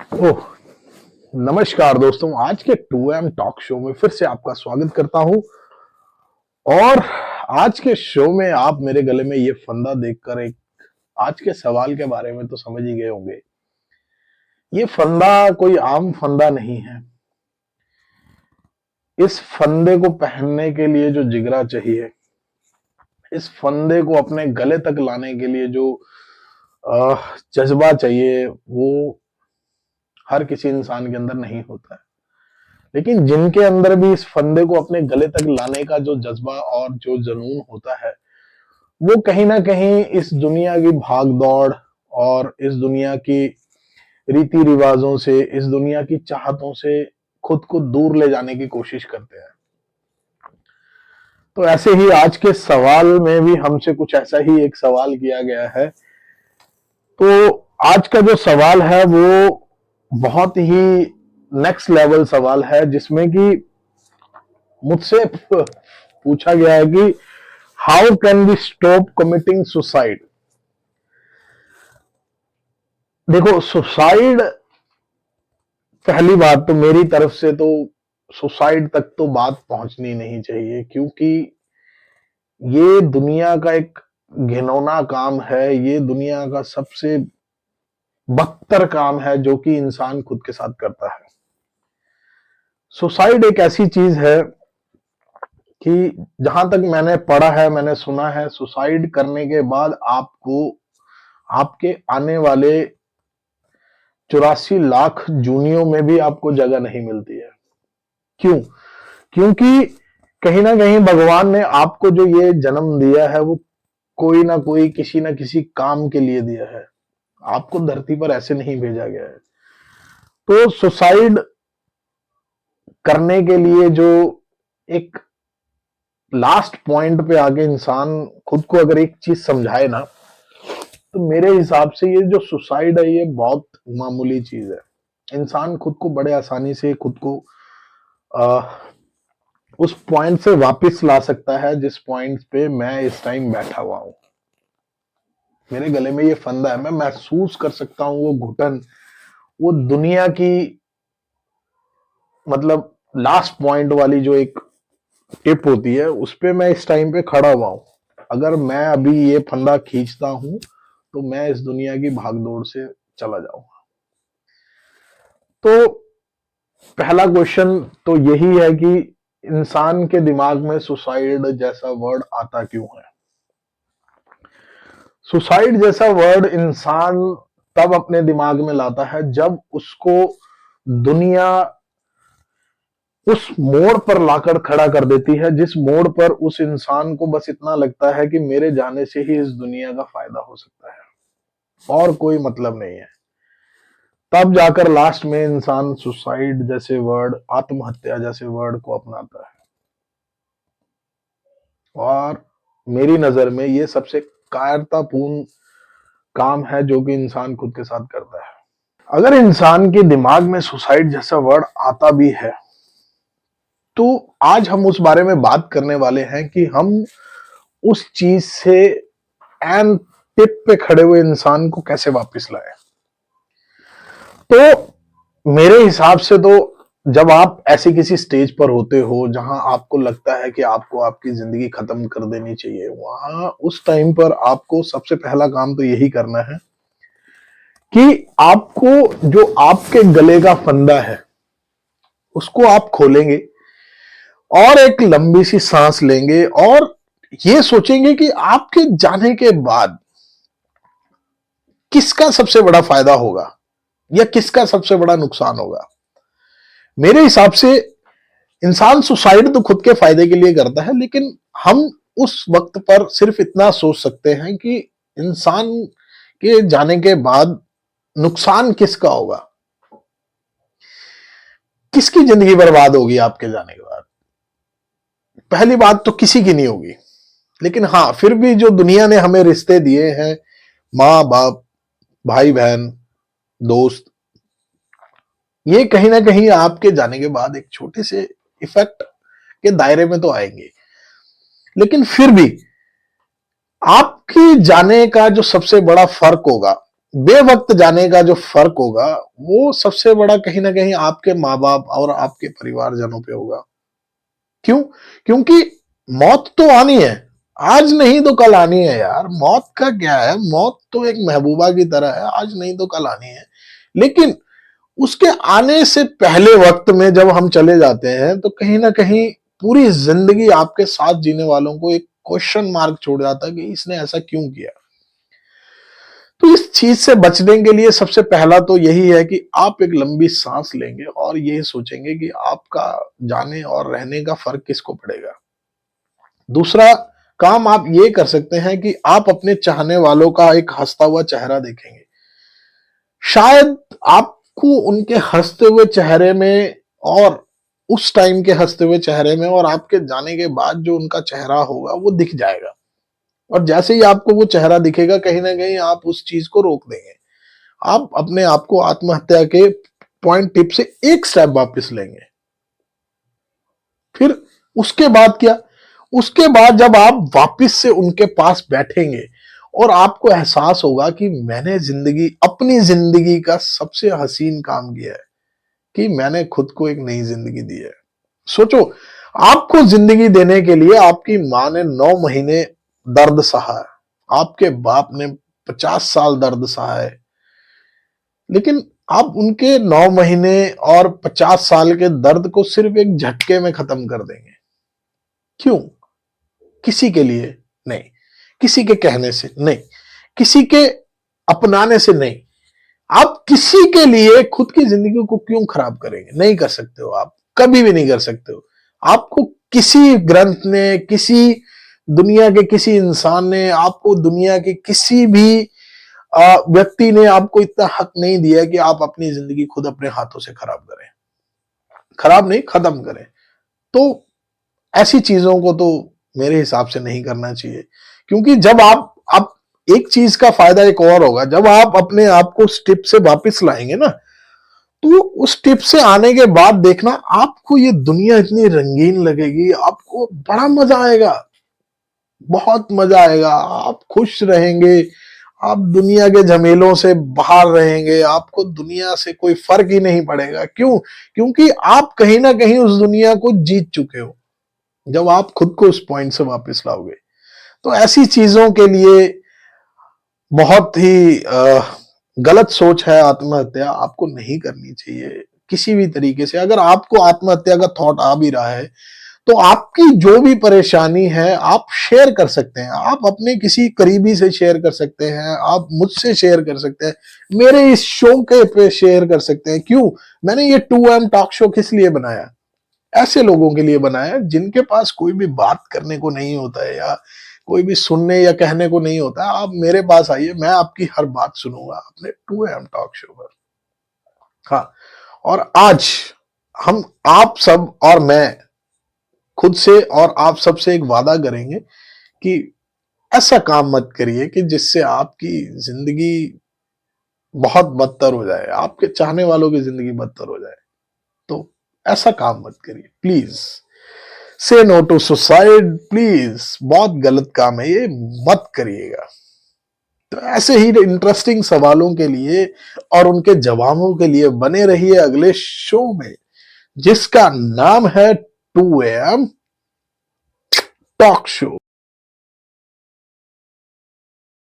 ओह, नमस्कार दोस्तों। आज के 2M टॉक शो में फिर से आपका स्वागत करता हूं। और आज के शो में आप मेरे गले में ये फंदा देखकर एक आज के सवाल के बारे में तो समझ ही गए होंगे। ये फंदा कोई आम फंदा नहीं है। इस फंदे को पहनने के लिए जो जिगरा चाहिए, इस फंदे को अपने गले तक लाने के लिए जो जज्बा चाहिए, वो हर किसी इंसान के अंदर नहीं होता है। लेकिन जिनके अंदर भी इस फंदे को अपने गले तक लाने का जो जज्बा और जो जुनून होता है, वो कहीं ना कहीं इस दुनिया की भाग दौड़ और इस दुनिया की रीति रिवाजों से, इस दुनिया की चाहतों से खुद को दूर ले जाने की कोशिश करते हैं। तो ऐसे ही आज के सवाल में भी हमसे कुछ ऐसा ही एक सवाल किया गया है। तो आज का जो सवाल है वो बहुत ही नेक्स्ट लेवल सवाल है, जिसमें कि मुझसे पूछा गया है कि how can we stop committing suicide. देखो, सुसाइड, पहली बात तो मेरी तरफ से तो सुसाइड तक तो बात पहुंचनी नहीं चाहिए, क्योंकि ये दुनिया का एक घिनौना काम है। ये दुनिया का सबसे बदतर काम है जो कि इंसान खुद के साथ करता है। सुसाइड एक ऐसी चीज है कि जहां तक मैंने पढ़ा है, मैंने सुना है, सुसाइड करने के बाद आपको आपके आने वाले 84 लाख जूनियों में भी आपको जगह नहीं मिलती है। क्यों? क्योंकि कहीं ना कहीं भगवान ने आपको जो ये जन्म दिया है, वो कोई ना कोई किसी ना किसी काम के लिए दिया है। आपको धरती पर ऐसे नहीं भेजा गया है। तो सुसाइड करने के लिए जो एक लास्ट पॉइंट पे आके इंसान खुद को अगर एक चीज समझाए ना, तो मेरे हिसाब से ये जो सुसाइड है, ये बहुत मामूली चीज है। इंसान खुद को बड़े आसानी से खुद को आ, उस पॉइंट से वापस ला सकता है जिस पॉइंट पे मैं इस टाइम बैठा हुआ हूं। मेरे गले में ये फंदा है, मैं महसूस कर सकता हूं वो घुटन, वो दुनिया की, मतलब लास्ट पॉइंट वाली जो एक टिप होती है, उस पे मैं इस टाइम पे खड़ा हुआ हूं। अगर मैं अभी ये फंदा खींचता हूं तो मैं इस दुनिया की भागदौड़ से चला जाऊंगा। तो पहला क्वेश्चन तो यही है कि इंसान के दिमाग में सुसाइड जैसा वर्ड आता क्यों है। सुसाइड जैसा वर्ड इंसान तब अपने दिमाग में लाता है जब उसको दुनिया उस मोड़ पर लाकर खड़ा कर देती है, जिस मोड़ पर उस इंसान को बस इतना लगता है कि मेरे जाने से ही इस दुनिया का फायदा हो सकता है और कोई मतलब नहीं है। तब जाकर लास्ट में इंसान सुसाइड जैसे वर्ड, आत्महत्या जैसे वर्ड को अपनाता है। और मेरी नजर में ये सबसे कायरतापूर्ण काम है जो कि इंसान खुद के साथ करता है। अगर इंसान के दिमाग में सुसाइड जैसा वर्ड आता भी है, तो आज हम उस बारे में बात करने वाले हैं कि हम उस चीज से एन टिप पे खड़े हुए इंसान को कैसे वापस लाए। तो मेरे हिसाब से तो जब आप ऐसी किसी स्टेज पर होते हो जहां आपको लगता है कि आपको आपकी जिंदगी खत्म कर देनी चाहिए, वहां उस टाइम पर आपको सबसे पहला काम तो यही करना है कि आपको जो आपके गले का फंदा है उसको आप खोलेंगे और एक लंबी सी सांस लेंगे और ये सोचेंगे कि आपके जाने के बाद किसका सबसे बड़ा फायदा होगा या किसका सबसे बड़ा नुकसान होगा। मेरे हिसाब से इंसान सुसाइड तो खुद के फायदे के लिए करता है, लेकिन हम उस वक्त पर सिर्फ इतना सोच सकते हैं कि इंसान के जाने के बाद नुकसान किसका होगा, किसकी जिंदगी बर्बाद होगी आपके जाने के बाद। पहली बात तो किसी की नहीं होगी, लेकिन हाँ, फिर भी जो दुनिया ने हमें रिश्ते दिए हैं, माँ बाप, भाई बहन, दोस्त, ये कहीं ना कहीं आपके जाने के बाद एक छोटे से इफेक्ट के दायरे में तो आएंगे। लेकिन फिर भी आपके जाने का जो सबसे बड़ा फर्क होगा बेवक्त जाने का जो फर्क होगा, वो सबसे बड़ा कहीं ना कहीं आपके माँ बाप और आपके परिवारजनों पे होगा। क्यों? क्योंकि मौत तो आनी है, आज नहीं तो कल आनी है यार। मौत का क्या है, मौत तो एक महबूबा की तरह है, आज नहीं तो कल आनी है। लेकिन उसके आने से पहले वक्त में जब हम चले जाते हैं तो कहीं ना कहीं पूरी जिंदगी आपके साथ जीने वालों को एक क्वेश्चन मार्क छोड़ जाता है कि इसने ऐसा क्यों किया। तो इस चीज से बचने के लिए सबसे पहला तो यही है कि आप एक लंबी सांस लेंगे और ये सोचेंगे कि आपका जाने और रहने का फर्क किसको पड़ेगा। दूसरा काम आप ये कर सकते हैं कि आप अपने चाहने वालों का एक हंसता हुआ चेहरा देखेंगे। शायद आपको उनके हंसते हुए चेहरे में और उस टाइम के हंसते हुए चेहरे में और आपके जाने के बाद जो उनका चेहरा होगा वो दिख जाएगा। और जैसे ही आपको वो चेहरा दिखेगा कहीं ना कहीं आप उस चीज को रोक देंगे। आप अपने आप को आत्महत्या के पॉइंट टिप से एक स्टेप वापस लेंगे। फिर उसके बाद क्या? उसके बाद जब आप वापस से उनके पास बैठेंगे और आपको एहसास होगा कि मैंने जिंदगी अपनी जिंदगी का सबसे हसीन काम किया है कि मैंने खुद को एक नई जिंदगी दी है। सोचो, आपको जिंदगी देने के लिए आपकी मां ने 9 महीने दर्द सहा है, आपके बाप ने 50 साल दर्द सहा है, लेकिन आप उनके 9 महीने और 50 साल के दर्द को सिर्फ एक झटके में खत्म कर देंगे। क्यों? किसी के लिए नहीं, किसी के कहने से नहीं, किसी के अपनाने से नहीं। आप किसी के लिए खुद की जिंदगी को क्यों खराब करेंगे? नहीं कर सकते हो, आप कभी भी नहीं कर सकते हो। आपको किसी ग्रंथ ने, किसी दुनिया के किसी इंसान ने, आपको दुनिया के किसी भी व्यक्ति ने आपको इतना हक नहीं दिया कि आप अपनी जिंदगी खुद अपने हाथों से खराब करें। खराब नहीं, खत्म करें। तो ऐसी चीजों को तो मेरे हिसाब से नहीं करना चाहिए। क्योंकि जब आप एक चीज का फायदा एक और होगा, जब आप अपने आप को उस टिप से वापस लाएंगे ना, तो उस टिप से आने के बाद देखना आपको ये दुनिया इतनी रंगीन लगेगी, आपको बड़ा मजा आएगा, बहुत मजा आएगा। आप खुश रहेंगे, आप दुनिया के झमेलों से बाहर रहेंगे, आपको दुनिया से कोई फर्क ही नहीं पड़ेगा। क्यों? क्योंकि आप कहीं ना कहीं उस दुनिया को जीत चुके हो जब आप खुद को उस पॉइंट से वापस लाओगे। तो ऐसी चीजों के लिए बहुत ही गलत सोच है। आत्महत्या आपको नहीं करनी चाहिए किसी भी तरीके से। अगर आपको आत्महत्या का थॉट आ भी रहा है तो आपकी जो भी परेशानी है आप शेयर कर सकते हैं। आप अपने किसी करीबी से शेयर कर सकते हैं, आप मुझसे शेयर कर सकते हैं, मेरे इस शो के पे शेयर कर सकते हैं। क्यों? मैंने ये 2M टॉक शो किस लिए बनाया? ऐसे लोगों के लिए बनाया जिनके पास कोई भी बात करने को नहीं होता है या कोई भी सुनने या कहने को नहीं होता है। आप मेरे पास आइए, मैं आपकी हर बात सुनूंगा अपने 2M टॉक शो पर। हाँ, और आज हम, आप सब और मैं, खुद से और आप सबसे एक वादा करेंगे कि ऐसा काम मत करिए कि जिससे आपकी जिंदगी बहुत बदतर हो जाए, आपके चाहने वालों की जिंदगी बदतर हो जाए। तो ऐसा काम मत करिए प्लीज। से नो टू सुसाइड प्लीज, बहुत गलत काम है ये, मत करिएगा। तो ऐसे ही इंटरेस्टिंग सवालों के लिए और उनके जवाबों के लिए बने रहिए अगले शो में, जिसका नाम है 2AM टॉक शो।